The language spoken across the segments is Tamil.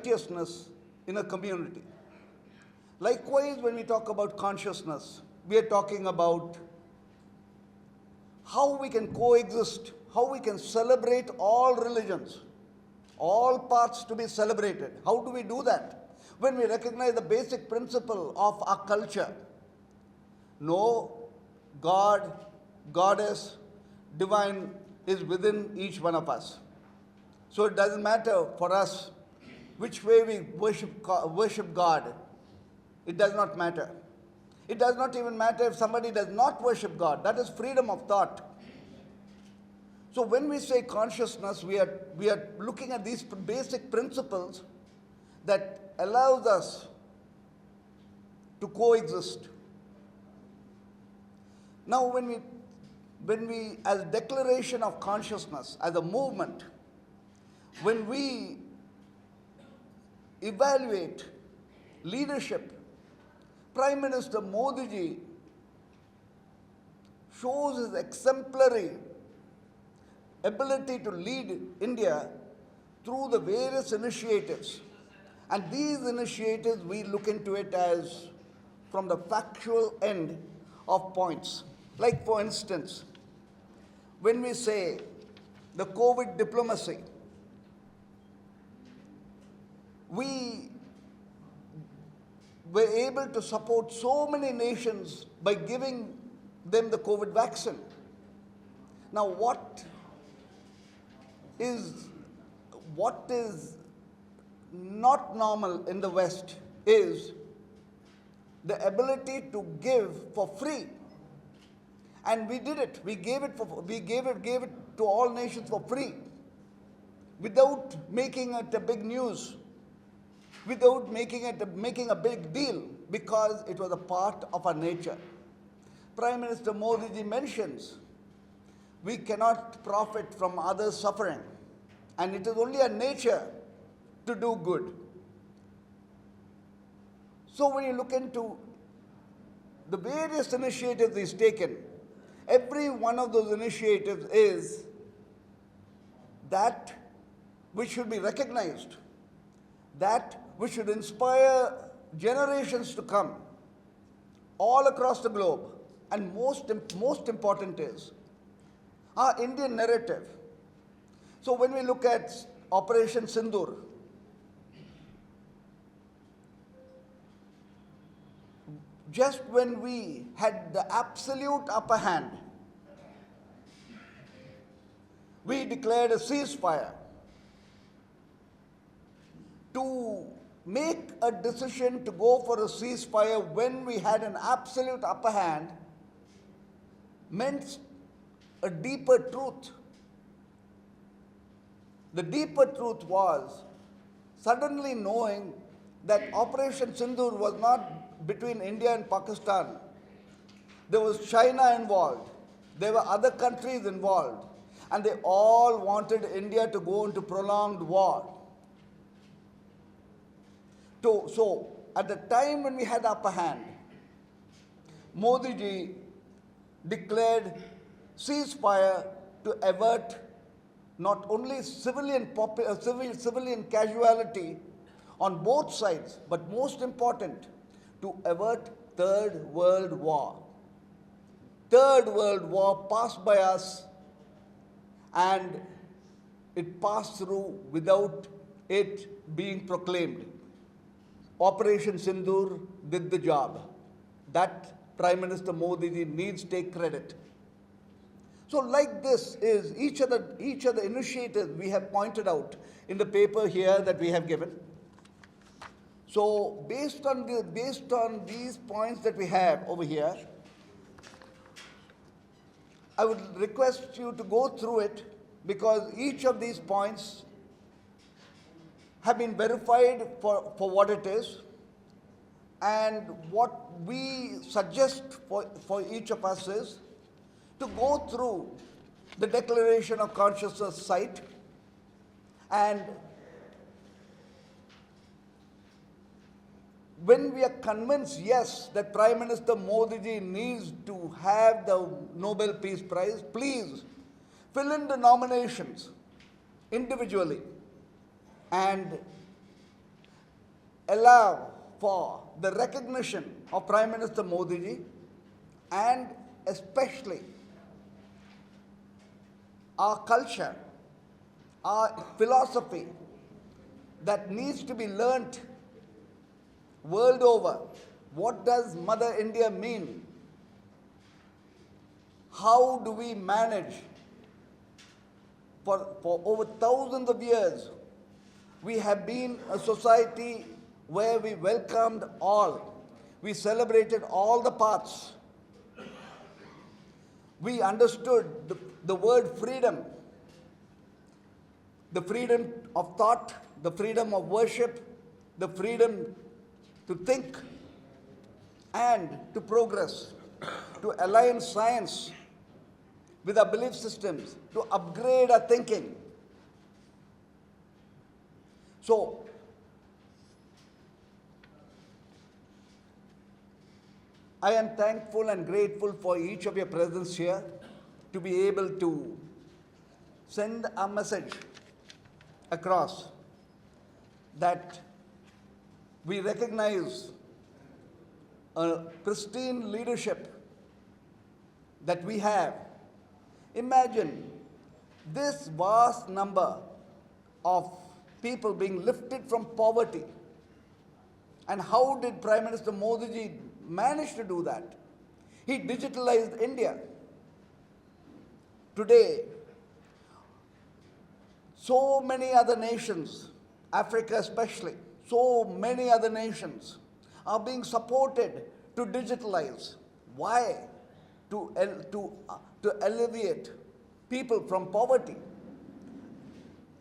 righteousness in a community. Likewise, when we talk about consciousness, we are talking about how we can coexist, how we can celebrate all religions, all paths to be celebrated. How do we do that? When we recognize the basic principle of our culture. No God, goddess, divine is within each one of us. So it doesn't matter for us which way we worship God. It does not matter. It does not even matter if somebody does not worship God. That is freedom of thought. So when we say consciousness, we are looking at these basic principles that allows us to coexist. Now when we as declaration of consciousness, as a movement, when we evaluate leadership, Prime Minister Modi ji shows his exemplary ability to lead India through the various initiatives. And these initiatives, we look into it as from the factual end of points. Like for instance, when we say the COVID diplomacy, we were able to support so many nations by giving them the COVID vaccine. Now what is not normal in the West is the ability to give for free. And we did it. We gave it to all nations for free, without making it a big news, without making a big deal, because it was a part of our nature. Prime Minister Modi ji mentions we cannot profit from others' suffering, and it is only our nature to do good. So when you look into the various initiatives he's taken, every one of those initiatives is that which should be recognized, that which should inspire generations to come all across the globe. And most important is our Indian narrative. So when we look at Operation Sindoor, just when we had the absolute upper hand, we declared a ceasefire. To make a decision to go for a ceasefire when we had an absolute upper hand meant a deeper truth. The deeper truth was suddenly knowing that Operation Sindoor was not between India and Pakistan. There was China involved. There were other countries involved. And they all wanted India to go into prolonged war. So, at the time when we had upper hand, Modi ji declared ceasefire to avert not only civilian casualty on both sides, but most important, to avert Third World War. Third World War passed by us, and it passed through without it being proclaimed. Operation Sindoor did the job. That Prime Minister Modi ji needs to take credit. So like this is each of the initiatives we have pointed out in the paper here that we have given. So based on these points that we have over here, I would request you to go through it, because each of these points have been verified for what it is, and what we suggest for each of us is to go through the Declaration of Consciousness site, and when we are convinced, yes, that Prime Minister Modi ji needs to have the Nobel Peace Prize, please fill in the nominations individually and allow for the recognition of Prime Minister Modi ji and especially our culture, our philosophy that needs to be learnt world over. What does Mother India mean? How do we manage? For over thousands of years, we have been a society where we welcomed all. We celebrated all the paths. We understood the word freedom, the freedom of thought, the freedom of worship, the freedom to think and to progress, to align science with our belief systems, to upgrade our thinking. So, I am thankful and grateful for each of your presence here to be able to send a message across that we recognize a pristine leadership that we have. Imagine this vast number of people being lifted from poverty. And how did Prime Minister Modi ji manage to do that? He digitalized India. Today, so many other nations, Africa especially, so many other nations are being supported to digitalize. Why? To alleviate people from poverty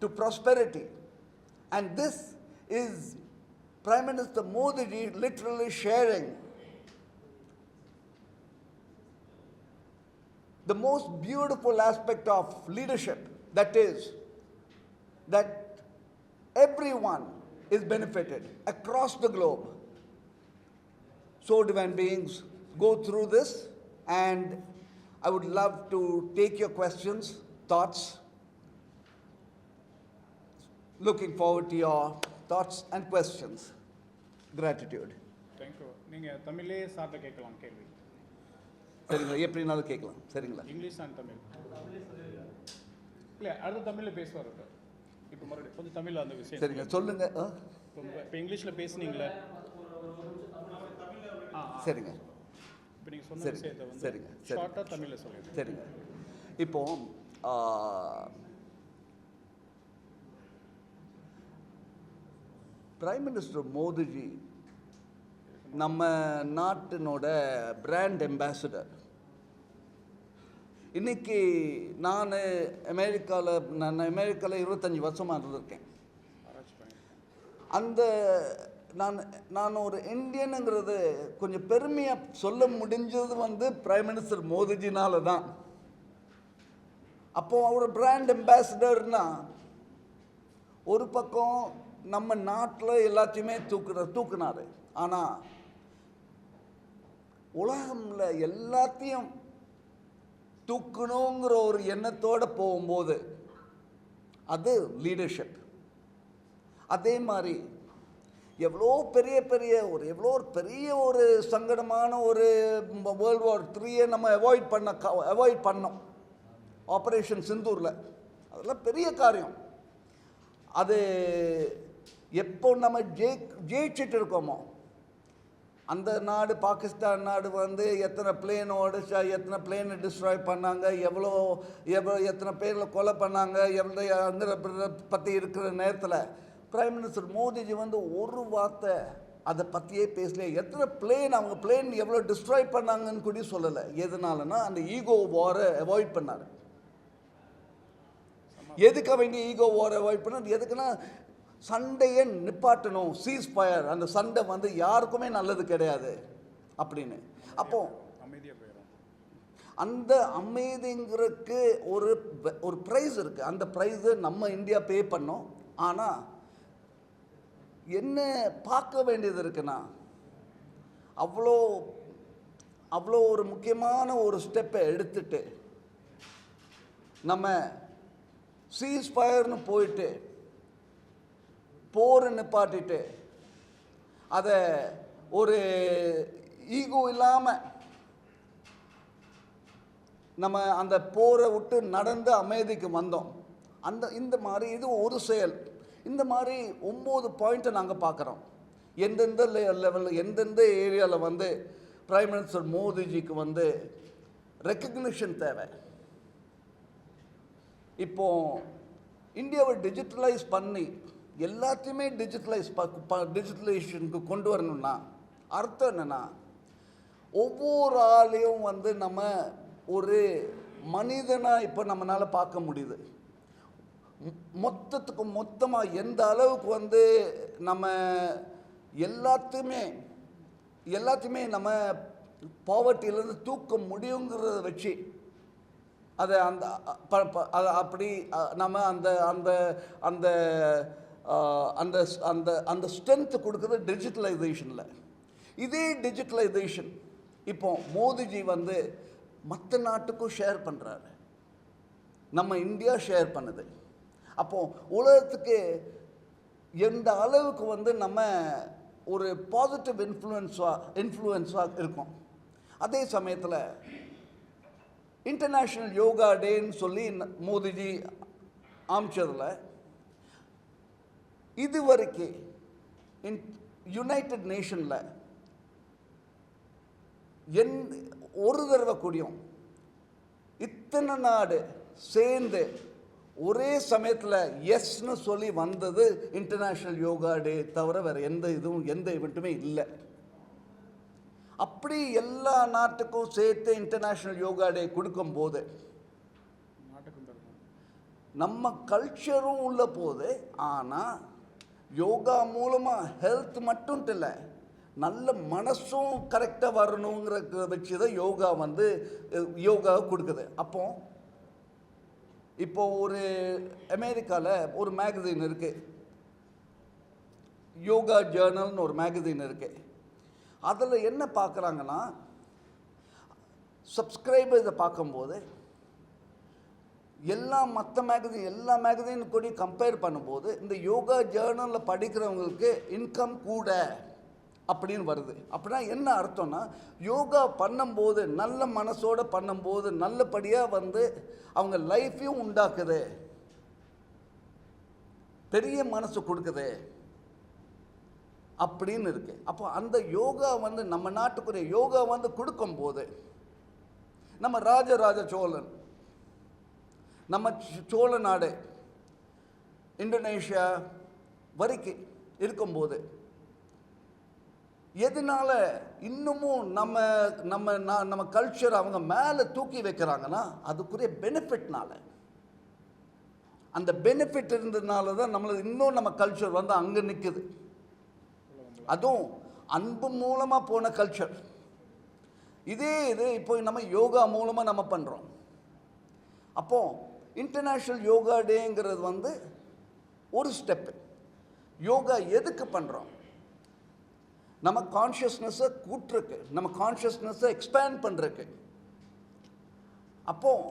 to prosperity. And this is Prime Minister Modi ji literally sharing the most beautiful aspect of leadership, that is, that everyone is benefited across the globe. So divine beings, go through this, and I would love to take your questions, thoughts. Looking forward to your thoughts and questions. Gratitude. Thank you. நீங்கள் தமிழே சார்ந்த கேட்கலாம் கேள்வி. சரிங்களா, எப்படினாலும் கேட்கலாம். சரிங்களா, இங்கிலீஷ் அண்ட் தமிழ். இல்லை, அடுத்த தமிழில் பேசுவார். இப்போ மறுபடியும் கொஞ்சம் தமிழில் அந்த விஷயம். சரிங்க, சொல்லுங்க. இப்போ இங்கிலீஷில் பேசுனீங்களே. சரிங்க. இப்போ நீங்கள் சொன்ன விஷயத்தை வந்து சரிங்க, ஷார்ட்டாக தமிழில் சொல்லுங்கள். சரிங்க. இப்போ பிரைம் மினிஸ்டர் மோடிஜி நம்ம நாட்டினோட பிராண்ட் அம்பாசிடர். இன்னைக்கு நான் அமெரிக்காவில் 25 வருஷமாக இருந்திருக்கேன். அந்த நான் ஒரு இந்தியனுங்கிறது கொஞ்சம் பெருமையாக சொல்ல முடிஞ்சது வந்து பிரைம் மினிஸ்டர் மோடிஜினால தான். அப்போது அவர் பிராண்ட் அம்பாசிடர்னா ஒரு பக்கம் நம்ம நாட்டில் எல்லாத்தையுமே தூக்குனாரு. ஆனால் உலகம்ல எல்லாத்தையும் தூக்கணுங்கிற ஒரு எண்ணத்தோடு போகும்போது அது லீடர்ஷிப். அதே மாதிரி எவ்வளோ எவ்வளோ பெரிய ஒரு சங்கடமான ஒரு World War III நம்ம அவாய்ட் பண்ணோம். ஆப்ரேஷன் சிந்தூரில் அதெல்லாம் பெரிய காரியம். அது எப்போ நம்ம ஜெயிச்சுட்டு இருக்கோமோ, அந்த நாடு பாகிஸ்தான் நாடு வந்து எத்தனை பிளேனை டிஸ்ட்ராய் பண்ணாங்க, எத்தனை பேரில் கொலை பண்ணாங்க, பற்றி இருக்கிற நேரத்தில் பிரைம் மினிஸ்டர் மோடிஜி வந்து ஒரு வார்த்தை அதை பற்றியே பேசல. எத்தனை பிளேன் எவ்வளோ டிஸ்ட்ராய் பண்ணாங்கன்னு கூட சொல்லலை. எதனாலனா அந்த ஈகோ வாரை அவாய்ட் பண்ணார். எதுக்கு வேண்டிய ஈகோ வாரை அவாய்ட் பண்ணார்? எதுக்குன்னா சண்டையை நிப்பாட்டணும், சீஸ் ஃபயர். அந்த சண்டை வந்து யாருக்குமே நல்லது கிடையாது அப்படின்னு. அப்போ அந்த அமைதிங்கிறதுக்கு ஒரு ப்ரைஸ் இருக்குது. அந்த ப்ரைஸு நம்ம இந்தியா பே பண்ணோம். ஆனால் என்ன பார்க்க வேண்டியது இருக்குன்னா, அவ்வளோ ஒரு முக்கியமான ஒரு ஸ்டெப்பை எடுத்துட்டு நம்ம சீஸ் ஃபயர்னு போயிட்டு போரை நிப்பாட்டிட்டு அதை ஒரு ஈகோ இல்லாமல் நம்ம அந்த போரை விட்டு நடந்து அமைதிக்கு வந்தோம். இந்த மாதிரி இது ஒரு செயல். இந்த மாதிரி 9 பாயிண்ட்டை நாங்கள் பார்க்குறோம். எந்தெந்த லெவலில் எந்தெந்த ஏரியாவில் வந்து பிரைம் மினிஸ்டர் மோடிஜிக்கு வந்து ரெக்கக்னிஷன் தேவை. இப்போ இந்தியாவை டிஜிட்டலைஸ் பண்ணி எல்லாத்தையுமே டிஜிட்டலைசேஷனுக்கு கொண்டு வரணும்னா அர்த்தம் என்னென்னா, ஒவ்வொரு ஆளையும் வந்து நம்ம ஒரு மனிதனாக இப்போ நம்மளால் பார்க்க முடியுது. மொத்தமாக எந்த அளவுக்கு வந்து நம்ம எல்லாத்தையுமே நம்ம பாவர்ட்டியிலேருந்து தூக்க முடியுங்கிறத வச்சு அதை அப்படி நம்ம அந்த அந்த அந்த அந்த அந்த அந்த ஸ்ட்ரென்த்து கொடுக்குறது டிஜிட்டலைசேஷனில். இதே டிஜிட்டலைசேஷன் இப்போ மோடிஜி வந்து மற்ற நாட்டுக்கும் ஷேர் பண்ணுறாரு, நம்ம இந்தியா ஷேர் பண்ணுது. அப்போது உலகத்துக்கு எந்த அளவுக்கு வந்து நம்ம ஒரு பாசிட்டிவ் இன்ஃப்ளூயன்ஸாக இருக்கும். அதே சமயத்தில் இன்டர்நேஷ்னல் யோகா டேன்னு சொல்லி மோடிஜி அமைச்சதில் இது வரைக்கும் யுனைடெட் நேஷனில் ஒரு தடவை கூடியும் இத்தனை நாடு சேர்ந்து ஒரே சமயத்தில் எஸ்ன்னு சொல்லி வந்தது இன்டர்நேஷ்னல் யோகா டே தவிர வேறு எந்த இவெண்ட்டுமே இல்லை. அப்படி எல்லா நாட்டுக்கும் சேர்த்து இன்டர்நேஷ்னல் யோகா டே கொடுக்கும்போது நம்ம கல்ச்சரும் உள்ள போகுது. ஆனால் யோகா மூலமாக ஹெல்த் மட்டும் இல்லை, நல்ல மனசும் கரெக்டாக வரணுங்கிற வச்சு தான் யோகாவை கொடுக்குது. இப்போ ஒரு அமெரிக்காவில் ஒரு மேகசின் இருக்குது, யோகா ஜேர்னல்னு ஒரு மேகசின் இருக்குது. அதில் என்ன பார்க்குறாங்கன்னா, சப்ஸ்கிரைபர்ஸை பார்க்கும்போது எல்லா மேகசின் கூட கம்பேர் பண்ணும்போது இந்த யோகா ஜேர்னலில் படிக்கிறவங்களுக்கு இன்கம் கூட அப்படின்னு வருது. அப்படின்னா என்ன அர்த்தம்னா, யோகா பண்ணும்போது நல்ல மனசோடு பண்ணும்போது நல்லபடியாக வந்து அவங்க லைஃப்பையும் உண்டாக்குது, பெரிய மனசு கொடுக்குது அப்படின்னு இருக்கு. அப்போ அந்த யோகா வந்து நம்ம நாட்டுக்குரிய யோகா வந்து கொடுக்கும்போது நம்ம ராஜராஜ சோழன், நம்ம சோழ நாடு இந்தோனேஷியா வரைக்கும் இருக்கும்போது எதனால இன்னமும் நம்ம கல்ச்சர் அவங்க மேலே தூக்கி வைக்கிறாங்கன்னா அதுக்குரிய பெனிஃபிட்னால, அந்த பெனிஃபிட் இருந்ததுனால தான் இன்னும் நம்ம கல்ச்சர் வந்து அங்கே நிற்குது. அதுவும் அன்பு மூலமாக போன கல்ச்சர். இது இப்போ நம்ம யோகா மூலமாக நம்ம பண்ணுறோம். அப்போது இன்டர்நேஷ்னல் யோகா டேங்கிறது வந்து ஒரு ஸ்டெப்பு. யோகா எதுக்கு பண்ணுறோம்? நம்ம கான்ஷியஸ்னஸை கூட்டுருக்கு, நம்ம கான்ஷியஸ்னஸை எக்ஸ்பேண்ட் பண்ணுறதுக்கு. அப்போது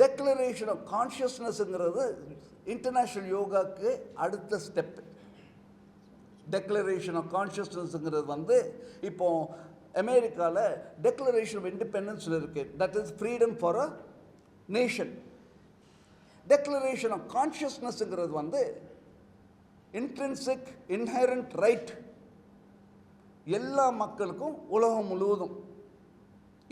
டெக்ளரேஷன் ஆஃப் கான்ஷியஸ்னஸ்ங்கிறது இன்டர்நேஷ்னல் யோகாவுக்கு அடுத்த ஸ்டெப்பு. டெக்ளரேஷன் ஆஃப் கான்ஷியஸ்னஸ்ங்கிறது வந்து இப்போது அமெரிக்காவில் டெக்ளரேஷன் ஆஃப் இண்டிபெண்டன்ஸில் இருக்குது. That is freedom for a nation. Declaration of கான்ஷியஸ்னஸ்ங்கிறது வந்து இன்ட்ரின்சிக் இன்ஹெரண்ட் ரைட், எல்லா மக்களுக்கும் உலகம் முழுவதும்.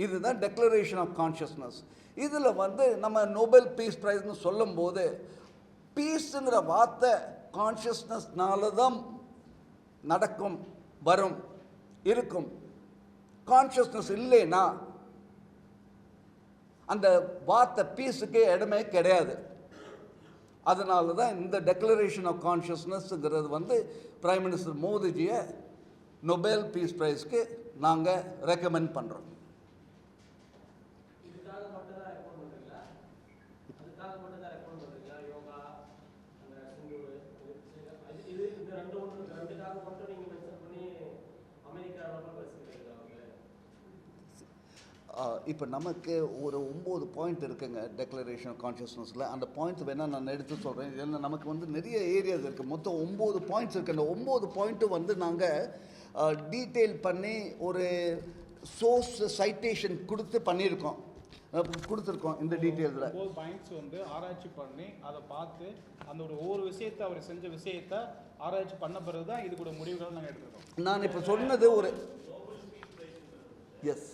இதுதான் டெக்ளரேஷன் ஆஃப் கான்ஷியஸ்னஸ். இதில் வந்து நம்ம நோபல் பீஸ் ப்ரைஸ்னு சொல்லும்போது பீஸுங்கிற வார்த்தை கான்ஷியஸ்னஸ்னால தான் நடக்கும், வரும், இருக்கும். கான்ஷியஸ்னஸ் இல்லைன்னா அந்த வார்த்தை பீஸுக்கே இடமே கிடையாது. அதனால தான் இந்த டெக்ளரேஷன் ஆஃப் கான்ஷியஸ்னஸ்ங்கிறது வந்து பிரைம் மினிஸ்டர் மோடிஜியை நோபல் பீஸ் ப்ரைஸ்க்கு நாங்கள் ரெக்கமெண்ட் பண்ணுறோம். இப்போ நமக்கு ஒரு 9 பாயிண்ட் இருக்குங்க டெக்ளரேஷன் ஆஃப் கான்ஷியஸ்னஸில். அந்த பாயிண்ட்ஸ் வேணால் நான் எடுத்து சொல்கிறேன். ஏன்னா நமக்கு வந்து நிறைய ஏரியாஸ் இருக்குது. மொத்தம் 9 பாயிண்ட்ஸ் இருக்குது. அந்த 9 பாயிண்ட்டு வந்து நாங்கள் டீட்டெயில் பண்ணி ஒரு சோர்ஸ் சைட்டேஷன் கொடுத்து பண்ணியிருக்கோம், கொடுத்துருக்கோம் இந்த டீட்டெயில்ஸில். 9 பாயிண்ட்ஸ் வந்து ஆராய்ச்சி பண்ணி அதை பார்த்து அந்த ஒவ்வொரு விஷயத்தை அவர் செஞ்ச விஷயத்தை ஆராய்ச்சி பண்ண பிறகு தான் இது கூட முடிவுகள் நாங்கள் எடுத்துருக்கோம். நான் இப்போ சொன்னது ஒரு எஸ்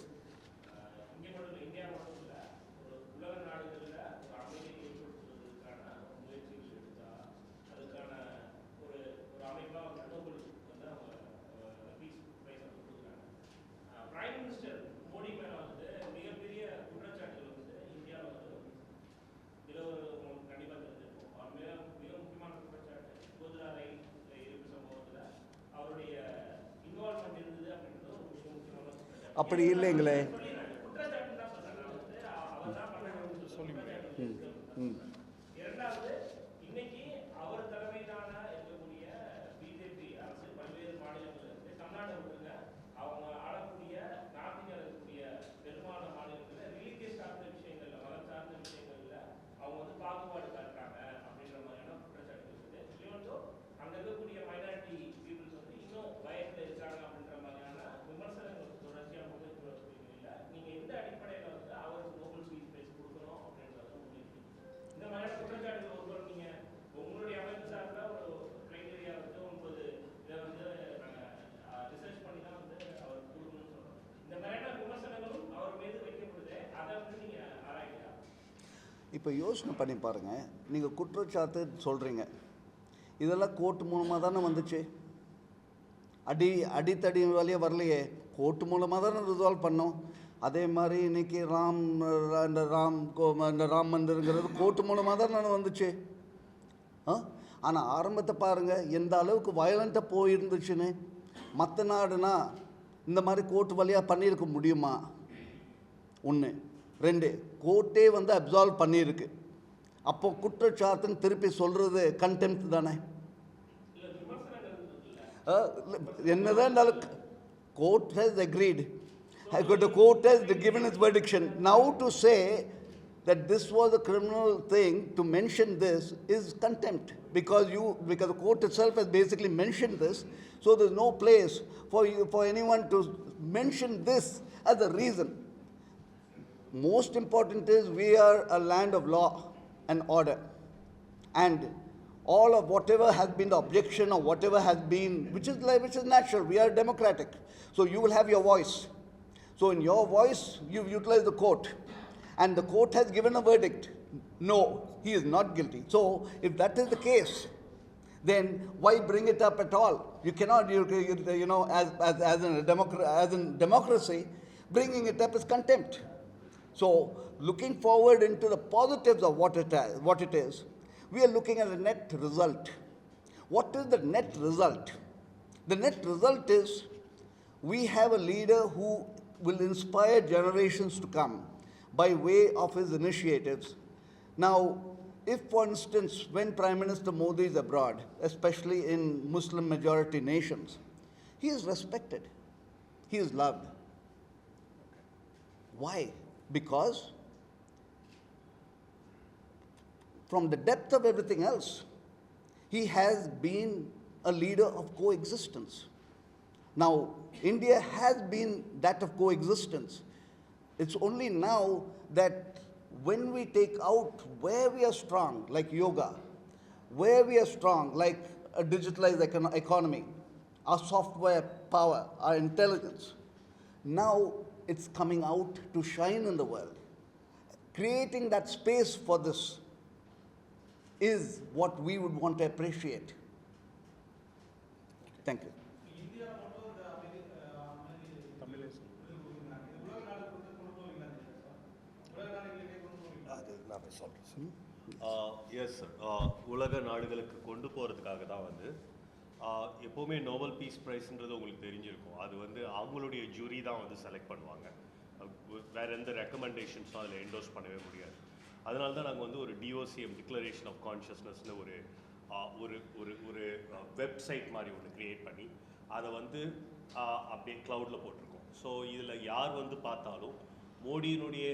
அப்படி இல்லைங்களே. இப்போ யோசனை பண்ணி பாருங்கள். நீங்கள் குற்றச்சாட்டு சொல்கிறீங்க, இதெல்லாம் கோர்ட்டு மூலமாக தானே வந்துச்சு. அடித்தடி வழியே வரலையே, கோர்ட்டு மூலமாக தானே ரிசால்வ் பண்ணோம். அதே மாதிரி இன்றைக்கி இந்த ராம் மந்திருங்கிறது கோர்ட்டு மூலமாக தானே வந்துச்சு. ஆனால் ஆரம்பத்தை பாருங்கள் எந்த அளவுக்கு வயலண்ட்டாக போயிருந்துச்சுன்னு. மற்ற நாடுனா இந்த மாதிரி கோர்ட்டு வழியாக பண்ணியிருக்க முடியுமா? 1. 2, கோர்ட்டே வந்து அப்சால்வ் பண்ணியிருக்கு. அப்போ குற்றச்சாட்டுன்னு திருப்பி சொல்கிறது கண்டெம்ப்ட் தானே. என்னதான் இருந்தாலும் court has agreed, the court has given its prediction. Now to say that this was a criminal thing, to mention this is contempt, because the court itself has basically mentioned this. So there's no place for anyone to mention this as a reason. Most important is we are a land of law and order, and all of whatever has been the objection or whatever has been, which is natural, we are democratic, so you will have your voice. So in your voice you utilize the court, and the court has given a verdict, no, he is not guilty. So if that is the case, then why bring it up at all? You cannot, you know, as in democracy, bringing it up is contempt. So looking forward into the positives of what it is, we are looking at the net result. What is the net result? The net result is we have a leader who will inspire generations to come by way of his initiatives. Now, if for instance, when Prime Minister Modi is abroad, especially in Muslim majority nations, he is respected, he is loved. Why? Because from the depth of everything else, he has been a leader of coexistence. Now, India has been that of coexistence. It's only now that when we take out where we are strong, like yoga, where we are strong, like a digitalized economy, our software power, our intelligence, now it's coming out to shine in the world. Creating that space for this is what we would want to appreciate. Thank you. Yes sir, உலக நாடுகளுக்கு கொண்டு போகிறதுக்காக தான் வந்து எப்போவுமே நோபல் பீஸ் ப்ரைஸ்ன்றது உங்களுக்கு தெரிஞ்சிருக்கும். அது வந்து அவங்களுடைய ஜூரி தான் வந்து செலக்ட் பண்ணுவாங்க. வேறு எந்த ரெக்கமெண்டேஷன்ஸும் அதில் என்டோஸ் பண்ணவே முடியாது. அதனால தான் நாங்கள் வந்து ஒரு டிஓசிஎம் டிக்ளரேஷன் ஆஃப் கான்ஷியஸ்னஸ்னு ஒரு ஒரு வெப்சைட் மாதிரி ஒன்று க்ரியேட் பண்ணி அதை வந்து அப்படியே க்ளவுடில் போட்டிருக்கோம். ஸோ இதில் யார் வந்து பார்த்தாலும் மோடியினுடைய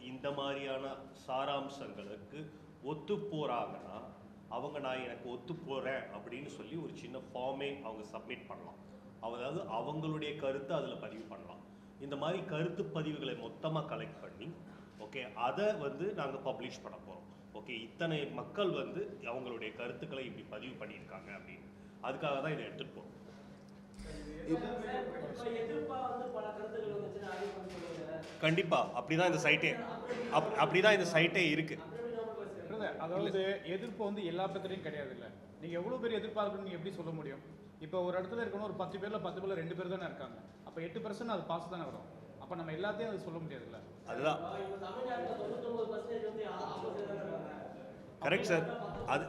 இந்த மாதிரியான சாராம்சங்களுக்கு ஒத்து போகிறாங்கன்னா அவங்க நான் எனக்கு ஒத்து போகிறேன் அப்படின்னு சொல்லி ஒரு சின்ன ஃபார்மே அவங்க சப்மிட் பண்ணலாம். அதாவது அவங்களுடைய கருத்தை அதில் பதிவு பண்ணலாம். இந்த மாதிரி கருத்து பதிவுகளை மொத்தமாக கலெக்ட் பண்ணி ஓகே அதை வந்து நாங்கள் பப்ளிஷ் பண்ண போகிறோம். ஓகே இத்தனை மக்கள் வந்து அவங்களுடைய கருத்துக்களை இப்படி பதிவு பண்ணியிருக்காங்க அப்படின்னு அதுக்காக தான் இதை எடுத்துகிட்டு போகிறோம். கண்டிப்பாக அப்படிதான் இந்த சைட்டே அப்படிதான் இந்த சைட்டே இருக்குது. அதாவது எதிர்ப்பு வந்து எல்லா பக்கத்துலையும் கிடையாது. இல்லை நீங்கள் எவ்வளோ பேர் எதிர்பார்க்கணும்னு நீங்கள் எப்படி சொல்ல முடியும்? இப்போ ஒரு இடத்துல இருக்கணும், ஒரு 10 பேரில் 10 பேரில் 2 பேர் தானே இருக்காங்க. அப்போ 8% அது பாஸ் தானே வரும். அப்போ நம்ம எல்லாத்தையும் அது சொல்ல முடியாதுல்ல. அதுதான் கரெக்ட் சார். அது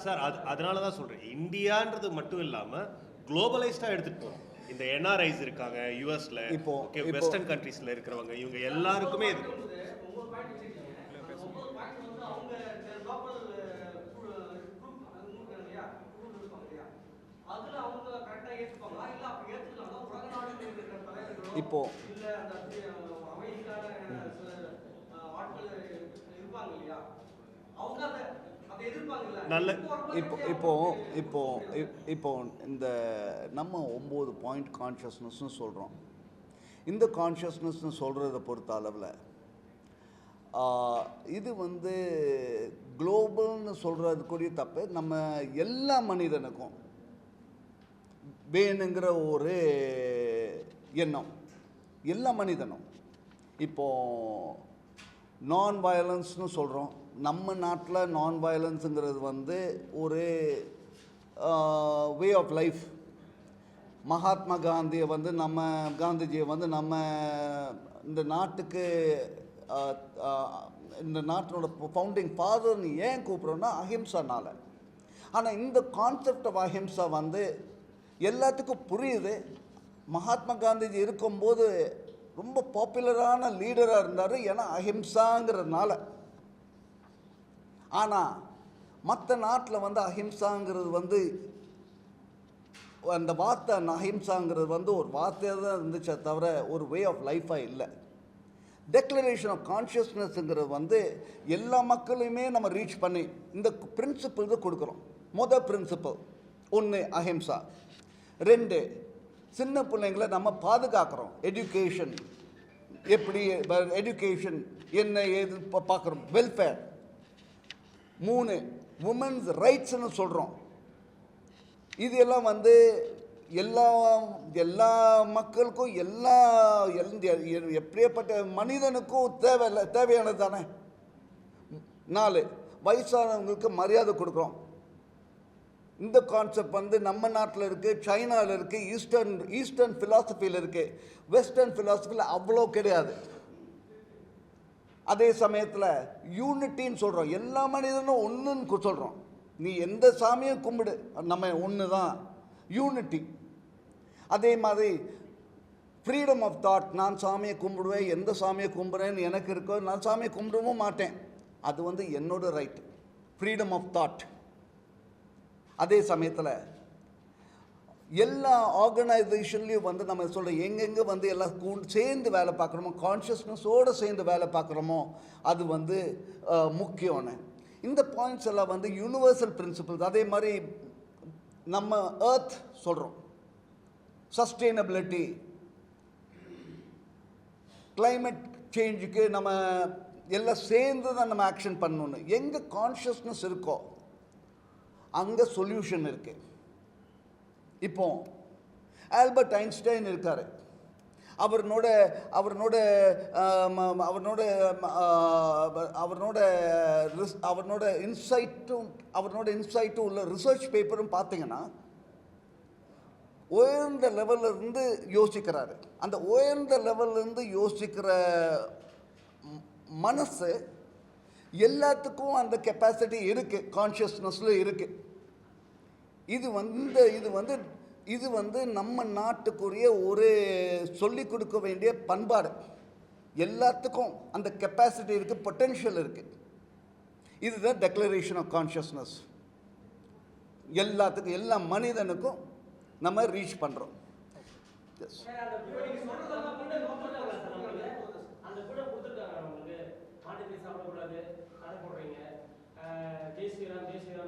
சார் அதனால தான் சொல்கிறேன், இந்தியான்றது மட்டும் இல்லாமல் குளோபலைஸ்டாக எடுத்துகிட்டு போகிறோம். இந்த என்ஆர்ஐஸ் இருக்காங்க யூஎஸில், ஓகே வெஸ்டர்ன் கண்ட்ரீஸில் இருக்கிறவங்க, இவங்க எல்லாருக்குமே இது இப்போ நல்ல இப்போ இப்போ இப்போ இந்த நம்ம 9 பாயிண்ட் கான்ஷியஸ்னஸ்னு சொல்கிறோம். இந்த கான்ஷியஸ்னஸ்னு சொல்கிறத பொறுத்த அளவில் இது வந்து குளோபல்னு சொல்கிறது கூடிய தப்பு. நம்ம எல்லா மனிதனுக்கும் வேணுங்கிற ஒரு எண்ணம் எல்லா மனிதனும். இப்போது நான் வயலன்ஸ்னு சொல்கிறோம். நம்ம நாட்டில் நான் வயலன்ஸுங்கிறது வந்து ஒரு வே ஆஃப் லைஃப். மகாத்மா காந்தியை வந்து காந்திஜியை வந்து நம்ம இந்த நாட்டுக்கு இந்த நாட்டினோட ஃபவுண்டிங் ஃபாதர்னு ஏன் கூப்பிட்றோன்னா அஹிம்சானால. ஆனால் இந்த கான்செப்ட் ஆஃப் அஹிம்சா வந்து எல்லாத்துக்கும் புரியுது. மகாத்மா காந்திஜி இருக்கும்போது ரொம்ப பாப்புலரான லீடராக இருந்தார், ஏன்னா அஹிம்சாங்கிறதுனால. ஆனால் மற்ற நாட்டில் வந்து அஹிம்சாங்கிறது வந்து அந்த வார்த்தை அஹிம்சாங்கிறது வந்து ஒரு வார்த்தையாக தான் இருந்துச்சே தவிர ஒரு வே ஆஃப் லைஃபாக இல்லை. டெக்ளரேஷன் ஆஃப் கான்ஷியஸ்னஸ்ங்கிறது வந்து எல்லா மக்களையுமே நம்ம ரீச் பண்ணி இந்த பிரின்சிபிள்ஸை கொடுக்குறோம். மொதல் பிரின்சிபல் 1 அஹிம்சா. 2 சின்ன பிள்ளைங்களை நம்ம பாதுகாக்கிறோம். எஜுகேஷன் எப்படி எஜுகேஷன் என்ன ஏது பார்க்குறோம், வெல்ஃபேர். 3 உமன்ஸ் ரைட்ஸ்னு சொல்கிறோம். இது எல்லாம் வந்து எல்லா மக்களுக்கும் எப்படியேப்பட்ட மனிதனுக்கும் தேவையானது தானே. 4 வயசானவங்களுக்கு மரியாதை கொடுக்குறோம். இந்த கான்செப்ட் வந்து நம்ம நாட்டில் இருக்குது, சைனாவில் இருக்குது, ஈஸ்டர்ன் ஃபிலாசபியில் இருக்குது. வெஸ்டர்ன் ஃபிலாசபியில் அவ்வளோ கிடையாது. அதே சமயத்தில் யூனிட்டின்னு சொல்கிறோம். எல்லா மனிதனும் ஒன்றுன்னு சொல்கிறோம். நீ எந்த சாமியும் கும்பிடு, நம்ம ஒன்று தான், யூனிட்டி. அதே மாதிரி ஃப்ரீடம் ஆஃப் தாட். நான் சாமியை கும்பிடுவேன், எந்த சாமியை கும்பிட்றேன்னு எனக்கு இருக்கோ, நான் சாமியை கும்பிடவும் மாட்டேன், அது வந்து என்னோட ரைட், ஃப்ரீடம் ஆஃப் தாட். அதே சமயத்தில் எல்லா ஆர்கனைசேஷன்லேயும் வந்து நம்ம சொல்கிற எங்கெங்கே வந்து எல்லாம் சேர்ந்து வேலை பார்க்குறோமோ, கான்ஷியஸ்னஸோடு சேர்ந்து வேலை பார்க்குறோமோ, அது வந்து முக்கியம்னு. இந்த பாயிண்ட்ஸ் எல்லாம் வந்து யூனிவர்சல் பிரின்சிபிள்ஸ். அதே மாதிரி நம்ம எர்த் சொல்கிறோம், சஸ்டெயினபிலிட்டி, கிளைமேட் சேஞ்சுக்கு நம்ம எல்லாம் சேர்ந்து தான் நம்ம ஆக்ஷன் பண்ணணுன்னு. எங்கே கான்ஷியஸ்னஸ் இருக்கோ அங்கே சொல்யூஷன் இருக்குது. இப்போ ஆல்பர்ட் ஐன்ஸ்டைன் இருக்கார். அவரோட இன்சைட்டும் உள்ள ரிசர்ச் பேப்பரும் பார்த்தீங்கன்னா உயர்ந்த லெவலில் இருந்து யோசிக்கிறாரு. அந்த உயர்ந்த லெவலில் இருந்து யோசிக்கிற மனசு எல்லாத்துக்கும் அந்த கெப்பாசிட்டி இருக்குது, கான்ஷியஸ்னஸில் இருக்குது. இது வந்து நம்ம நாட்டுக்குரிய ஒரு சொல்லிக் கொடுக்க வேண்டிய பண்பாடு. எல்லாத்துக்கும் அந்த கெப்பாசிட்டி இருக்குது, பொட்டென்ஷியல் இருக்குது. இதுதான் டெக்ளரேஷன் ஆஃப் கான்ஷியஸ்னஸ். எல்லாத்துக்கும், எல்லா மனிதனுக்கும் நம்ம ரீச் பண்ணுறோம். எஸ்.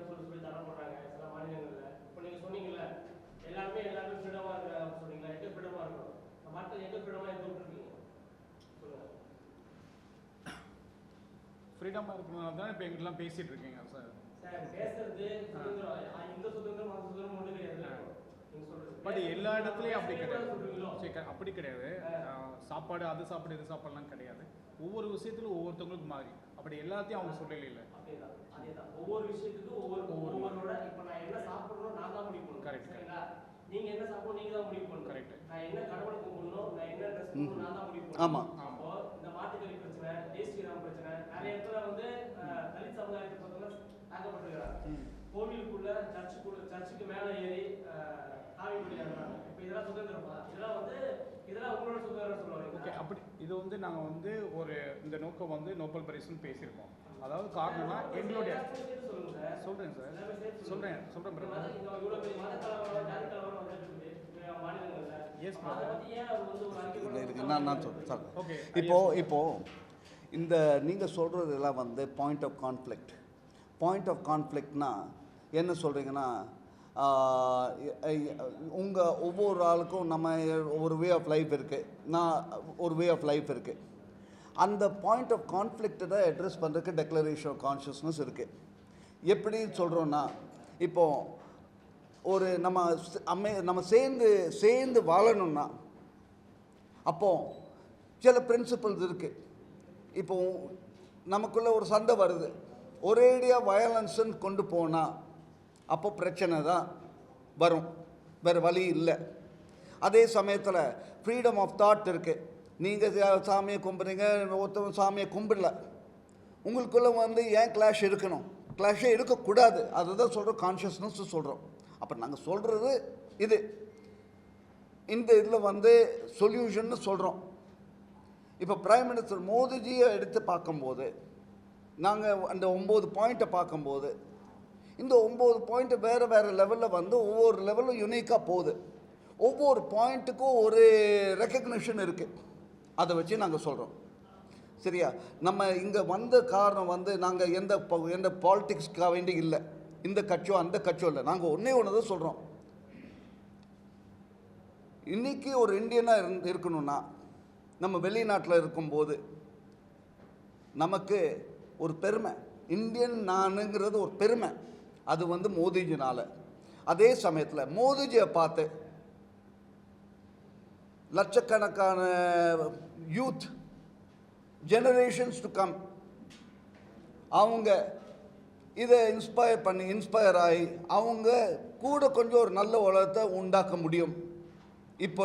சொல்லி சொல்லி தடை போடுறாங்க சில மாநிலங்கள்ல. இப்போ நீங்க சொன்னீங்கல்ல எல்லாருமே ஃப்ரீடமா இருக்காங்க சொன்னீங்களா, எங்க ஃப்ரீடமா இருக்கணும், மக்கள் எங்க ஃப்ரீடமா இருக்கீங்க சொல்லுங்க. ஃப்ரீடமாக இருக்கணும்னா தான் இப்போ எங்கெல்லாம் பேசிகிட்டு இருக்கீங்க சார். சார் பேசுறது சுதந்திரம், இந்த சுதந்திரம் மத சுதந்திரம் ஒன்று கிடையாது. நீங்க சொல்றது பட் எல்லா இடத்துலையும் அப்படி கிடையாது. சொல்றீங்களோ? சரி, அப்படி கிடையாது. சாப்பாடு அது சாப்பாடு இது சாப்பாடுலாம் கிடையாது. ஒவ்வொரு விஷயத்திலும் ஒவ்வொருத்தவங்களுக்கு மாறி அப்படி எல்லாத்தையும் அவங்க சொல்லல இல்லை. அதேதான் ஒவ்வொரு விஷயத்துக்கும் ஒவ்வொருவரோட இப்போ நான் என்ன சாப்பிடணும் நான் தான் முடிவு பண்ணணும். கரெக்ட். சரிங்களா? நீங்க என்ன சாப்பிடணும் நீங்க தான் முடிவு பண்ணணும். கரெக்ட். நான் என்ன கடவுளை கும்பிடணும், நான் என்ன ட்ரெஸ் பண்ணணும் நான் தான் முடிவு பண்ணணும். ஆமா. அப்போ இந்த மாட்டுக்கறி பிரச்சனை, ஜெய் ஸ்ரீராம் பிரச்சனை, நிறைய இடத்துல வந்து தலித் சமுதாயத்தை பத்தின தாக்கப்பட்டிருக்கிறாங்க. கோவிலுக்குள்ள சர்ச்சுக்கு மேல ஏறி காவி பண்ணிடுறாங்க. இப்போ இதெல்லாம் சுதந்திரமா? இதெல்லாம் உங்களோட சுதந்திரம் சொல்லுவாங்க. ஓகே, அப்படி இது வந்து நாங்கள் வந்து ஒரு இந்த நோக்கம் வந்து நோபல் பரிசுன்னு பேசியிருக்கோம். அதாவது காரணம்னா எங்களுடைய சொல்கிறேன் சார் சொல்கிறேன் பிரதர். எஸ் நான் சொல்றேன். ஓகே, இப்போ இந்த நீங்கள் சொல்கிறதெல்லாம் வந்து பாயிண்ட் ஆஃப் கான்ஃப்ளிக்ட்னா என்ன சொல்கிறீங்கன்னா, உங்கள் ஒவ்வொரு ஆளுக்கும் நம்ம ஒரு வே ஆஃப் லைஃப் இருக்குது, நான் ஒரு வே ஆஃப் லைஃப் இருக்குது. அந்த பாயிண்ட் ஆஃப் கான்ஃப்ளிக்ட்டை தான் அட்ரஸ் பண்ணுறதுக்கு டெக்ளரேஷன் ஆஃப் கான்ஷியஸ்னஸ் இருக்குது. எப்படி சொல்கிறோன்னா, இப்போது ஒரு நம்ம சேர்ந்து வாழணும்னா அப்போது சில பிரின்சிபல்ஸ் இருக்குது. இப்போ நமக்குள்ளே ஒரு சண்டை வருது, ஒரேடியாக வயலன்ஸுன்னு கொண்டு போனால் அப்போ பிரச்சனை தான் வரும், வேறு வழி இல்லை. அதே சமயத்தில் ஃப்ரீடம் ஆஃப் தாட் இருக்குது. நீங்கள் சாமியை கும்பிட்றீங்க, ஒருத்தவங்க சாமியை கும்பிடல, உங்களுக்குள்ளே வந்து ஏன் கிளாஷ் இருக்கணும்? கிளாஷே இருக்கக்கூடாது. அதுதான் சொல்கிறோம், கான்ஷியஸ்னஸ் சொல்கிறோம். அப்போ நாங்கள் சொல்கிறது இது, இந்த இதில் வந்து சொல்யூஷன்னு சொல்கிறோம். இப்போ பிரைம் மினிஸ்டர் மோடிஜியை எடுத்து பார்க்கும்போது, நாங்கள் அந்த 9 பாயிண்ட்டை பார்க்கும்போது, இந்த 9 பாயிண்ட்டு வேறு லெவலில் வந்து ஒவ்வொரு லெவலும் யூனிக்காக போகுது. ஒவ்வொரு பாயிண்ட்டுக்கும் ஒரு ரெக்கக்னிஷன் இருக்குது. அதை வச்சு நாங்கள் சொல்கிறோம். சரியா? நம்ம இங்கே வந்த காரணம் வந்து நாங்கள் எந்த பாலிட்டிக்ஸ்க்காக வேண்டி இல்லை, இந்த கட்சியோ அந்த கட்சியோ இல்லை. நாங்கள் ஒன்றே தான் சொல்கிறோம். இன்றைக்கி ஒரு இந்தியனாக இருக்கணும்னா நம்ம வெளிநாட்டில் இருக்கும்போது நமக்கு ஒரு பெருமை, இந்தியன் நானுங்கிறது ஒரு பெருமை. அது வந்து மோடிஜினால். அதே சமயத்தில் மோடிஜியை பார்த்து லட்சக்கணக்கான யூத் ஜெனரேஷன்ஸ் டு கம் அவங்க இதை இன்ஸ்பயர் ஆகி அவங்க கூட கொஞ்சம் ஒரு நல்ல உலகத்தை உண்டாக்க முடியும். இப்போ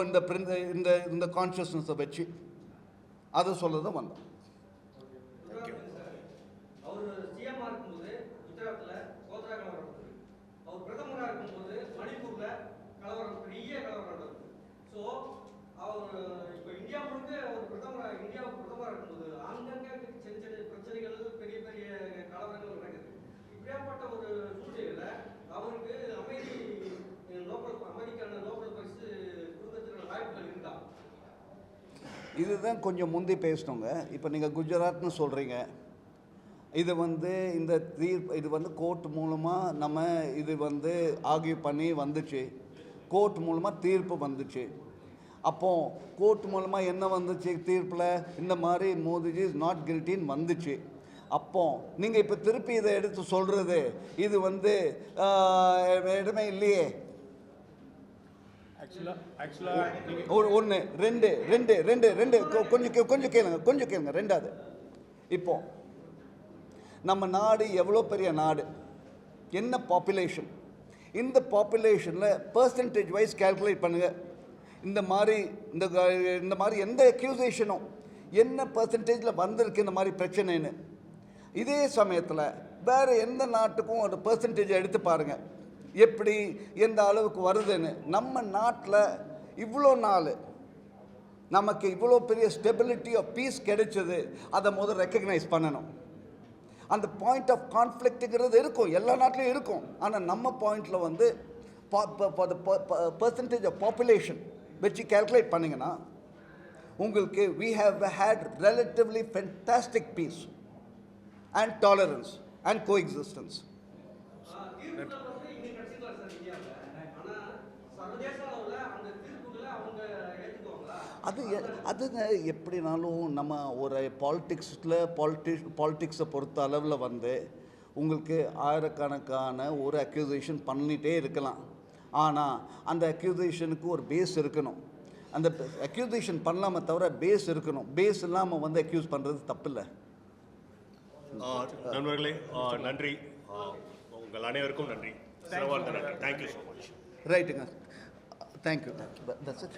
இந்த கான்ஷியஸ்னஸை வச்சு அதை சொல்ல தான் வந்தோம். அவர் சிஎம்மா இருக்கும்போது குஜராத்தில் கோத்ரா கலவரம் நடந்தது. அவர் பிரதமராக இருக்கும்போது மணிப்பூரில் கலவரம், பெரிய கலவரம் நடந்தது. ஸோ அவர் இப்போ இந்தியா முழுக்க அவர் இந்தியாவுக்கு பிரதமராக இருக்கும்போது அங்கங்கே சின்ன சின்ன பிரச்சனைகள், பெரிய பெரிய கலவரங்கள் நடக்குது. இப்படியாப்பட்ட ஒரு சூழ்நிலையில் அவருக்கு அமைதிக்கான நோபல் பரிசு கொடுக்கறதுக்கான வாய்ப்புகள் இருக்கா? இதுதான் கொஞ்சம் முந்தி பேசணுங்க. இப்போ நீங்கள் குஜராத்னு சொல்கிறீங்க. இது வந்து இது வந்து கோர்ட் மூலமாக நம்ம இது வந்து ஆர்கியூ பண்ணி வந்துச்சு. கோர்ட் மூலமாக தீர்ப்பு வந்துச்சு. அப்போது கோர்ட் மூலமாக என்ன வந்துச்சு தீர்ப்பில்? இந்த மாதிரி மோடிஜி இஸ் நாட் கில்ட்டின்னு வந்துச்சு. அப்போ நீங்கள் இப்போ திருப்பி இதை எடுத்து சொல்கிறது இது வந்து இடமே இல்லையே. ஒன்று ரெண்டு கொஞ்சம் கேளுங்க. ரெண்டாவது, இப்போ நம்ம நாடு எவ்வளோ பெரிய நாடு, என்ன பாப்புலேஷன், இந்த பாப்புலேஷனில் பர்சன்டேஜ் வைஸ் கேல்குலேட் பண்ணுங்கள். இந்த மாதிரி எந்த அக்யூசேஷனும் என்ன பர்சன்டேஜில் வந்திருக்கு இந்த மாதிரி பிரச்சனைன்னு. இதே சமயத்தில் வேறு எந்த நாட்டுக்கும் ஒரு பர்சன்டேஜ் எடுத்து பாருங்கள் எப்படி எந்த அளவுக்கு வருதுன்னு. நம்ம நாட்டில் இவ்வளோ நாள் நமக்கு இவ்வளோ பெரிய ஸ்டெபிலிட்டி ஆஃப் பீஸ் கிடைச்சது, அதை முதல் ரெக்கக்னைஸ் பண்ணணும். அந்த பாயிண்ட் ஆஃப் கான்ஃப்ளிக்ட்டுங்கிறது இருக்கும், எல்லா நாட்டிலையும் இருக்கும். ஆனால் நம்ம பாயிண்டில் வந்து பர்சன்டேஜ் ஆஃப் பாப்புலேஷன் வச்சு கேல்குலேட் பண்ணிங்கன்னா உங்களுக்கு we have had relatively fantastic peace and tolerance and coexistence. தீர்ப்புகள் வந்து இங்க கிடைச்சிருக்கா சார் இந்தியாவில். ஆனா சர்வதேச அளவுல அந்த தீர்ப்புகளை அவங்க ஏற்றுக்குவாங்களா? அதுங்க எப்படினாலும் நம்ம ஒரு பாலிட்டிக்ஸை பொறுத்த அளவில் வந்து உங்களுக்கு ஆயிரக்கணக்கான ஒரு அக்யூசேஷன் பண்ணிகிட்டே இருக்கலாம். ஆனால் அந்த அக்யூசேஷனுக்கு ஒரு பேஸ் இருக்கணும். அந்த அக்யூசேஷன் பண்ணலாமே தவிர பேஸ் இருக்கணும். பேஸ் இல்லாமல் வந்து அக்யூஸ் பண்ணுறது தப்பில்லை. நண்பர்களே நன்றி, உங்கள் அனைவருக்கும் நன்றி. சிறவார்ந்த நன்றி. Thank you so much. ரைட்டுங்க, தேங்க்யூ. That's it.